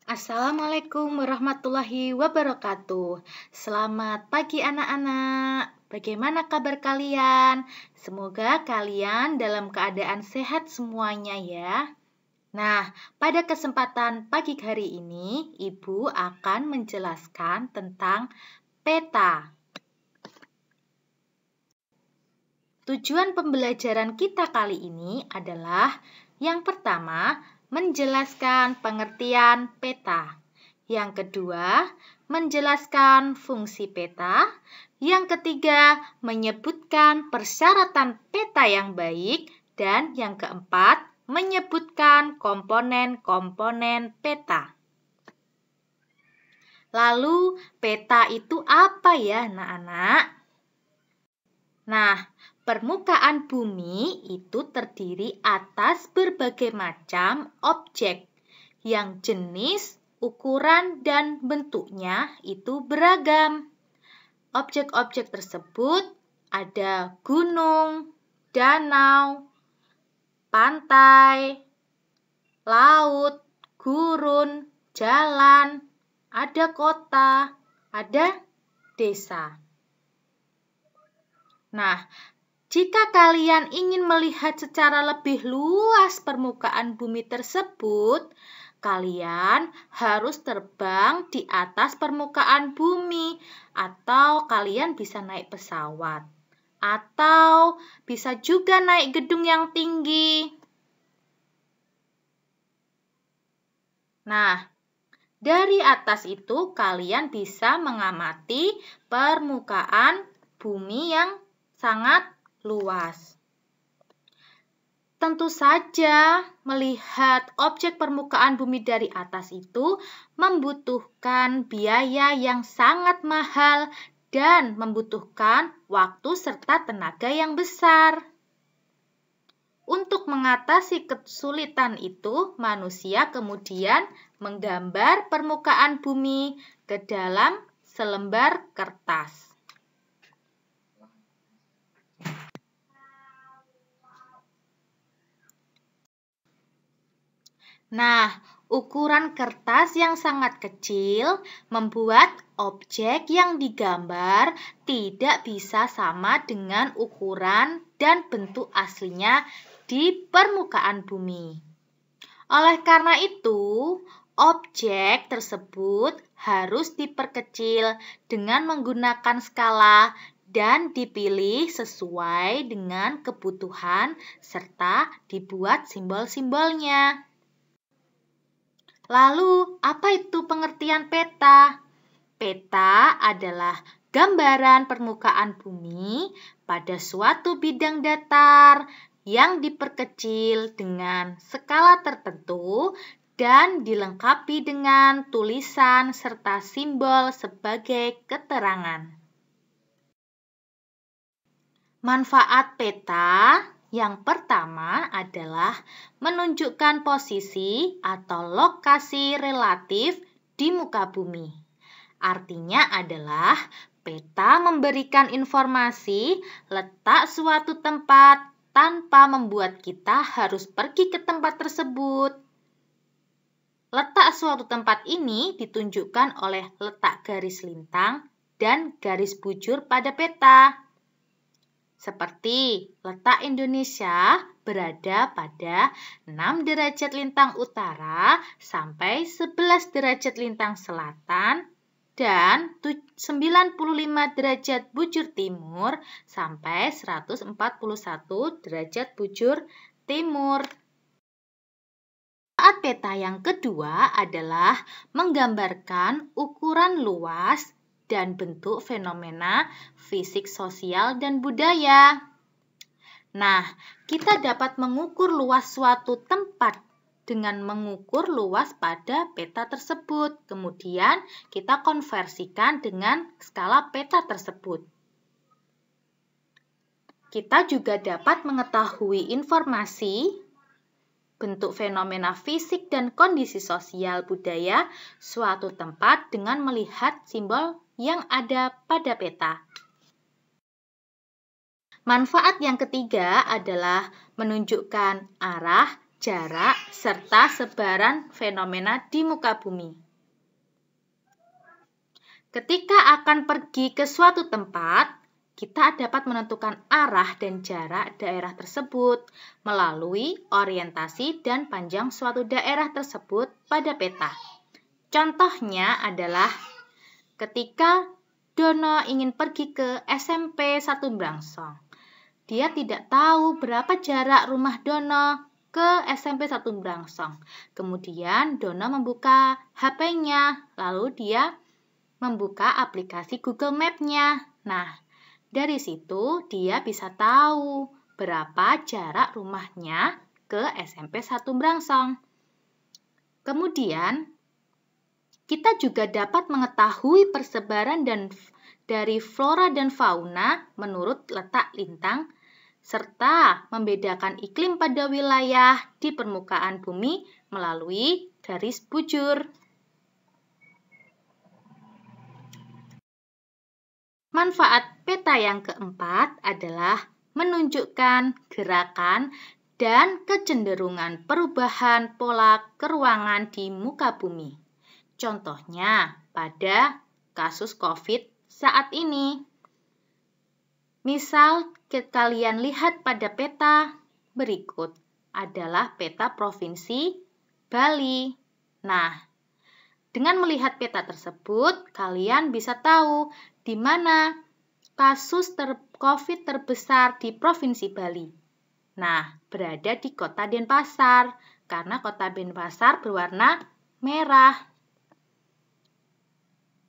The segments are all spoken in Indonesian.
Assalamualaikum warahmatullahi wabarakatuh. Selamat pagi anak-anak. Bagaimana kabar kalian? Semoga kalian dalam keadaan sehat semuanya ya. Nah, pada kesempatan pagi hari ini, Ibu akan menjelaskan tentang peta. Tujuan pembelajaran kita kali ini adalah yang pertama, menjelaskan pengertian peta. Yang kedua, menjelaskan fungsi peta. Yang ketiga, menyebutkan persyaratan peta yang baik. Dan yang keempat, menyebutkan komponen-komponen peta. Lalu, peta itu apa ya, anak-anak? Nah, permukaan bumi itu terdiri atas berbagai macam objek yang jenis, ukuran, dan bentuknya itu beragam. Objek-objek tersebut ada gunung, danau, pantai, laut, gurun, jalan, ada kota, ada desa. Nah, jika kalian ingin melihat secara lebih luas permukaan bumi tersebut, kalian harus terbang di atas permukaan bumi, atau kalian bisa naik pesawat, atau bisa juga naik gedung yang tinggi. Nah, dari atas itu kalian bisa mengamati permukaan bumi yang sangat luas. Tentu saja, melihat objek permukaan bumi dari atas itu membutuhkan biaya yang sangat mahal dan membutuhkan waktu serta tenaga yang besar. Untuk mengatasi kesulitan itu, manusia kemudian menggambar permukaan bumi ke dalam selembar kertas. Nah, ukuran kertas yang sangat kecil membuat objek yang digambar tidak bisa sama dengan ukuran dan bentuk aslinya di permukaan bumi. Oleh karena itu, objek tersebut harus diperkecil dengan menggunakan skala dan dipilih sesuai dengan kebutuhan serta dibuat simbol-simbolnya. Lalu, apa itu pengertian peta? Peta adalah gambaran permukaan bumi pada suatu bidang datar yang diperkecil dengan skala tertentu dan dilengkapi dengan tulisan serta simbol sebagai keterangan. Manfaat peta yang pertama adalah menunjukkan posisi atau lokasi relatif di muka bumi. Artinya adalah peta memberikan informasi letak suatu tempat tanpa membuat kita harus pergi ke tempat tersebut. Letak suatu tempat ini ditunjukkan oleh letak garis lintang dan garis bujur pada peta. Seperti letak Indonesia berada pada 6 derajat lintang utara sampai 11 derajat lintang selatan dan 95 derajat bujur timur sampai 141 derajat bujur timur. Manfaat peta yang kedua adalah menggambarkan ukuran luas dan bentuk fenomena fisik, sosial, dan budaya. Nah, kita dapat mengukur luas suatu tempat dengan mengukur luas pada peta tersebut. Kemudian, kita konversikan dengan skala peta tersebut. Kita juga dapat mengetahui informasi bentuk fenomena fisik dan kondisi sosial budaya suatu tempat dengan melihat simbol yang ada pada peta. Manfaat yang ketiga adalah menunjukkan arah, jarak, serta sebaran fenomena di muka bumi. Ketika akan pergi ke suatu tempat, kita dapat menentukan arah dan jarak daerah tersebut melalui orientasi dan panjang suatu daerah tersebut pada peta. Contohnya adalah ketika Dono ingin pergi ke SMP 1 Brangsong. Dia tidak tahu berapa jarak rumah Dono ke SMP 1 Brangsong. Kemudian Dono membuka HP-nya, lalu dia membuka aplikasi Google Map-nya. Nah, dari situ dia bisa tahu berapa jarak rumahnya ke SMP 1 Brangsong. Kemudian, kita juga dapat mengetahui persebaran dari flora dan fauna menurut letak lintang, serta membedakan iklim pada wilayah di permukaan bumi melalui garis bujur. Manfaat peta yang keempat adalah menunjukkan gerakan dan kecenderungan perubahan pola keruangan di muka bumi. Contohnya pada kasus COVID saat ini. Misal kalian lihat pada peta berikut adalah peta Provinsi Bali. Nah, dengan melihat peta tersebut, kalian bisa tahu di mana kasus COVID terbesar di Provinsi Bali. Nah, berada di Kota Denpasar, karena Kota Denpasar berwarna merah.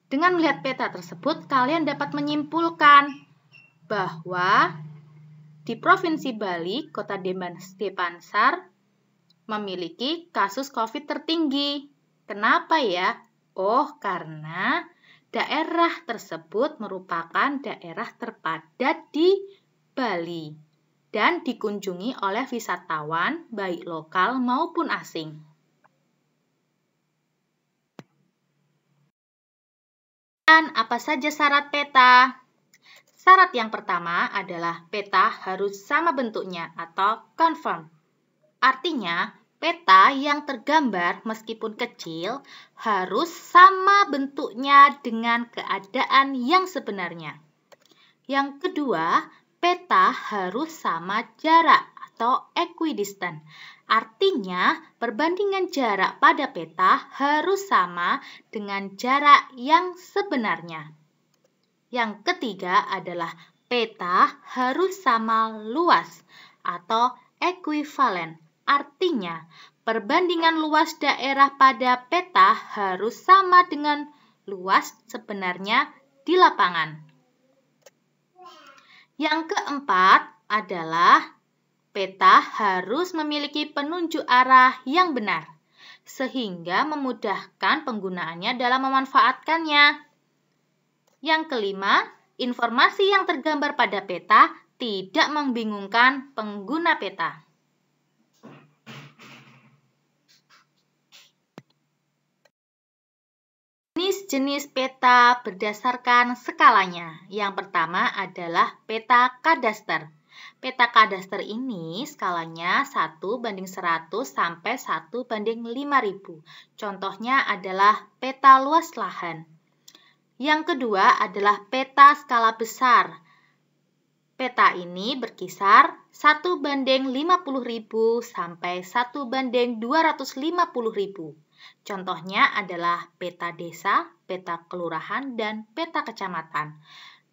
Dengan melihat peta tersebut, kalian dapat menyimpulkan bahwa di Provinsi Bali, Kota Denpasar memiliki kasus COVID tertinggi. Kenapa ya? Oh, karena daerah tersebut merupakan daerah terpadat di Bali dan dikunjungi oleh wisatawan baik lokal maupun asing. Dan apa saja syarat peta? Syarat yang pertama adalah peta harus sama bentuknya atau conform. Artinya, peta yang tergambar meskipun kecil harus sama bentuknya dengan keadaan yang sebenarnya. Yang kedua, peta harus sama jarak atau equidistant. Artinya, perbandingan jarak pada peta harus sama dengan jarak yang sebenarnya. Yang ketiga adalah peta harus sama luas atau ekuivalen. Artinya, perbandingan luas daerah pada peta harus sama dengan luas sebenarnya di lapangan. Yang keempat adalah peta harus memiliki penunjuk arah yang benar, sehingga memudahkan penggunaannya dalam memanfaatkannya. Yang kelima, informasi yang tergambar pada peta tidak membingungkan pengguna peta. Jenis-jenis peta berdasarkan skalanya. Yang pertama adalah peta kadaster. Peta kadaster ini skalanya 1:100 sampai 1:5000. Contohnya adalah peta luas lahan. Yang kedua adalah peta skala besar. Peta ini berkisar 1:50.000 sampai 1:250.000. Contohnya adalah peta desa, peta kelurahan, dan peta kecamatan.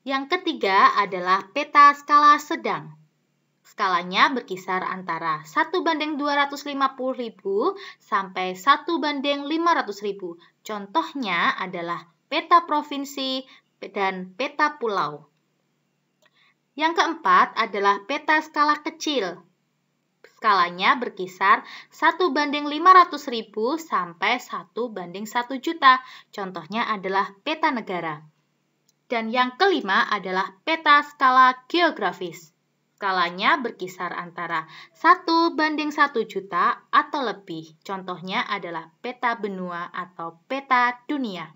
Yang ketiga adalah peta skala sedang. Skalanya berkisar antara 1:250.000 sampai 1:500.000. Contohnya adalah peta provinsi dan peta pulau. Yang keempat adalah peta skala kecil. Skalanya berkisar 1:500.000 sampai 1:1 juta. Contohnya adalah peta negara. Dan yang kelima adalah peta skala geografis. Skalanya berkisar antara 1:1 juta atau lebih. Contohnya adalah peta benua atau peta dunia.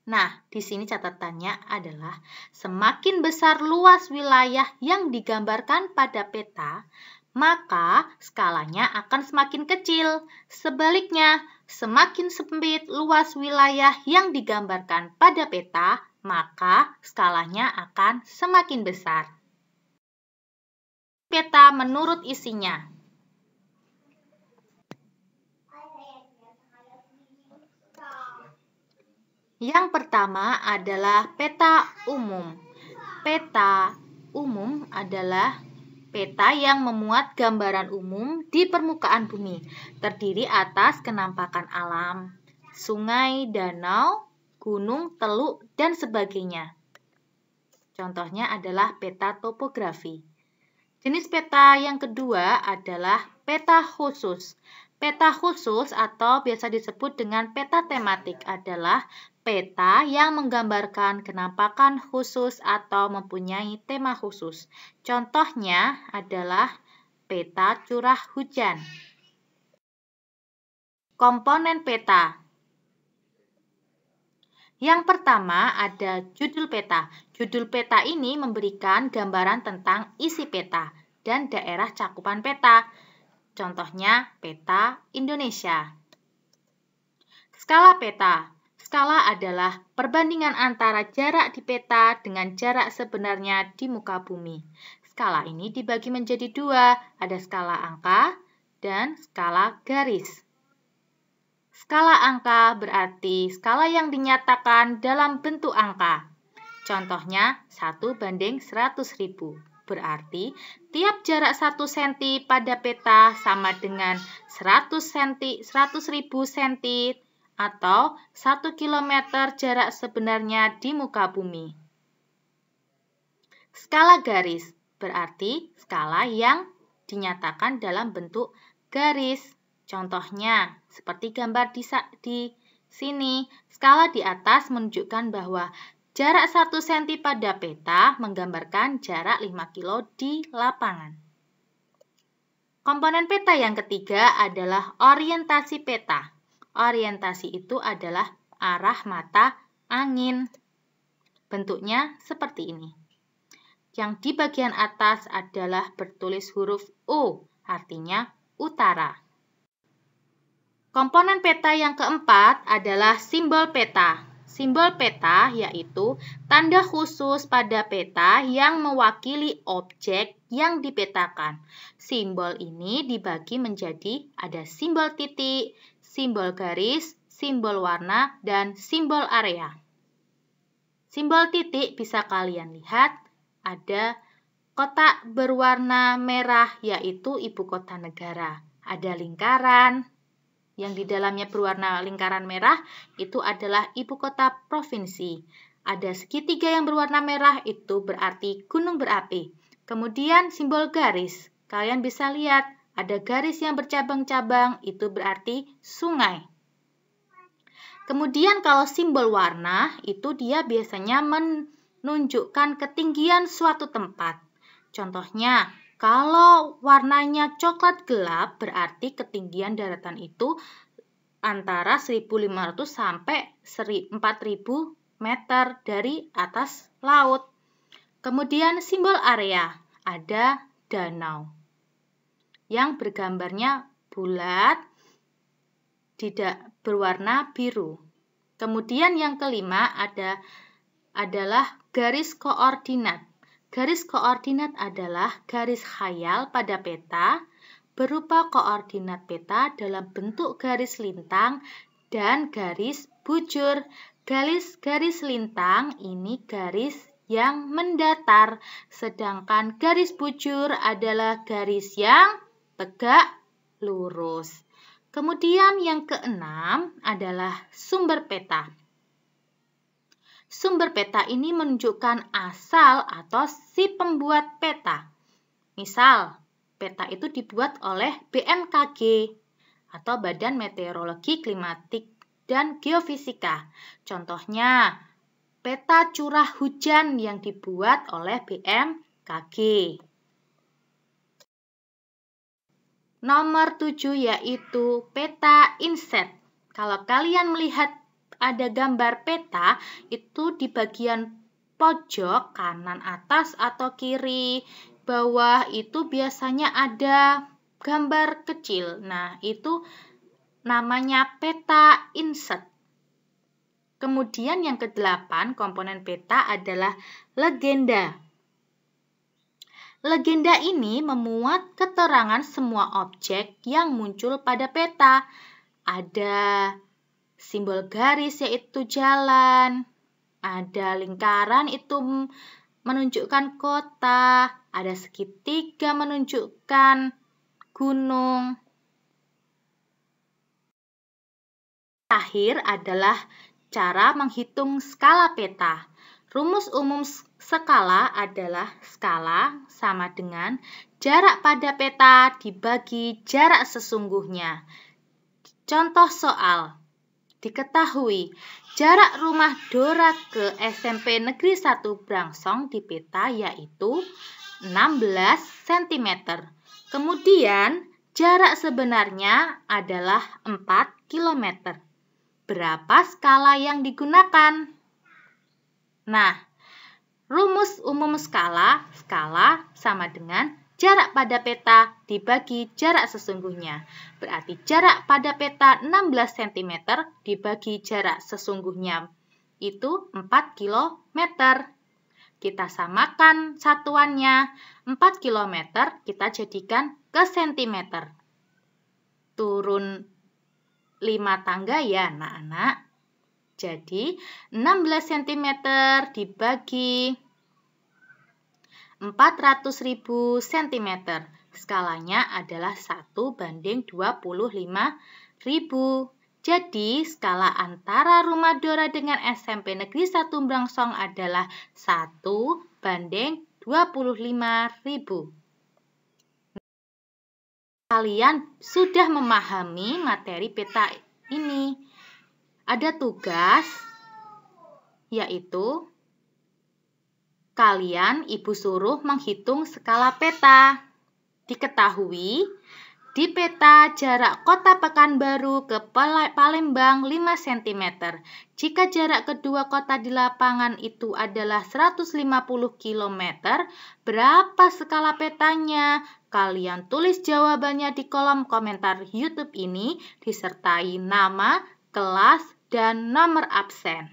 Nah, di sini catatannya adalah semakin besar luas wilayah yang digambarkan pada peta, maka skalanya akan semakin kecil. Sebaliknya, semakin sempit luas wilayah yang digambarkan pada peta, maka skalanya akan semakin besar. Peta menurut isinya. Yang pertama adalah peta umum. Peta umum adalah peta yang memuat gambaran umum di permukaan bumi, terdiri atas kenampakan alam, sungai, danau, gunung, teluk, dan sebagainya. Contohnya adalah peta topografi. Jenis peta yang kedua adalah peta khusus. Peta khusus atau biasa disebut dengan peta tematik adalah peta yang menggambarkan kenampakan khusus atau mempunyai tema khusus. Contohnya adalah peta curah hujan. Komponen peta. Yang pertama ada judul peta. Judul peta ini memberikan gambaran tentang isi peta dan daerah cakupan peta. Contohnya peta Indonesia. Skala peta. Skala adalah perbandingan antara jarak di peta dengan jarak sebenarnya di muka bumi. Skala ini dibagi menjadi dua, ada skala angka dan skala garis. Skala angka berarti skala yang dinyatakan dalam bentuk angka. Contohnya 1:100.000. Berarti tiap jarak 1 cm pada peta sama dengan 100.000 cm atau 1 km jarak sebenarnya di muka bumi. Skala garis berarti skala yang dinyatakan dalam bentuk garis. Contohnya seperti gambar di sini, skala di atas menunjukkan bahwa jarak 1 cm pada peta menggambarkan jarak 5 km di lapangan. Komponen peta yang ketiga adalah orientasi peta. Orientasi itu adalah arah mata angin. Bentuknya seperti ini. Yang di bagian atas adalah bertulis huruf O, artinya utara. Komponen peta yang keempat adalah simbol peta. Simbol peta yaitu tanda khusus pada peta yang mewakili objek yang dipetakan. Simbol ini dibagi menjadi ada simbol titik, simbol garis, simbol warna, dan simbol area. Simbol titik bisa kalian lihat ada kotak berwarna merah yaitu ibu kota negara. Ada lingkaran yang di dalamnya berwarna lingkaran merah itu adalah ibu kota provinsi. Ada segitiga yang berwarna merah itu berarti gunung berapi. Kemudian simbol garis. Kalian bisa lihat ada garis yang bercabang-cabang itu berarti sungai. Kemudian kalau simbol warna itu dia biasanya menunjukkan ketinggian suatu tempat. Contohnya kalau warnanya coklat gelap, berarti ketinggian daratan itu antara 1.500 sampai 4.000 meter dari atas laut. Kemudian simbol area, ada danau yang bergambarnya bulat, tidak berwarna biru. Kemudian yang kelima adalah garis koordinat. Garis koordinat adalah garis khayal pada peta berupa koordinat peta dalam bentuk garis lintang dan garis bujur. Garis lintang ini garis yang mendatar, sedangkan garis bujur adalah garis yang tegak lurus. Kemudian yang keenam adalah sumber peta. Sumber peta ini menunjukkan asal atau si pembuat peta. Misal, peta itu dibuat oleh BMKG atau Badan Meteorologi, Klimatik, dan Geofisika. Contohnya, peta curah hujan yang dibuat oleh BMKG. Nomor 7 yaitu peta inset. Kalau kalian melihat ada gambar peta, itu di bagian pojok kanan atas atau kiri bawah itu biasanya ada gambar kecil. Nah, itu namanya peta insert. Kemudian yang ke-8 komponen peta adalah legenda. Legenda ini memuat keterangan semua objek yang muncul pada peta. Ada simbol garis yaitu jalan, ada lingkaran itu menunjukkan kota, ada segitiga menunjukkan gunung. Terakhir adalah cara menghitung skala peta. Rumus umum skala adalah skala sama dengan jarak pada peta dibagi jarak sesungguhnya. Contoh soal. Diketahui jarak rumah Dora ke SMP Negeri 1 Brangsong di peta yaitu 16 cm. Kemudian jarak sebenarnya adalah 4 km. Berapa skala yang digunakan? Nah, rumus umum skala sama dengan jarak pada peta dibagi jarak sesungguhnya. Berarti jarak pada peta 16 cm dibagi jarak sesungguhnya itu 4 km. Kita samakan satuannya. 4 km kita jadikan ke cm. Turun 5 tangga ya anak-anak. Jadi 16 cm dibagi 400.000 cm. Skalanya adalah 1:25.000. Jadi skala antara rumah Dora dengan SMP Negeri 1 Brangsong adalah 1:25.000. Kalian sudah memahami materi peta ini. Ada tugas, yaitu kalian ibu suruh menghitung skala peta. Diketahui, di peta jarak kota Pekanbaru ke Palembang 5 cm. Jika jarak kedua kota di lapangan itu adalah 150 km, berapa skala petanya? Kalian tulis jawabannya di kolom komentar YouTube ini disertai nama, kelas, dan nomor absen.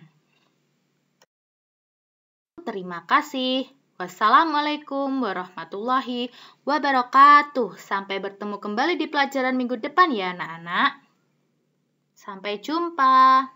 Terima kasih. Wassalamualaikum warahmatullahi wabarakatuh. Sampai bertemu kembali di pelajaran minggu depan ya anak-anak. Sampai jumpa.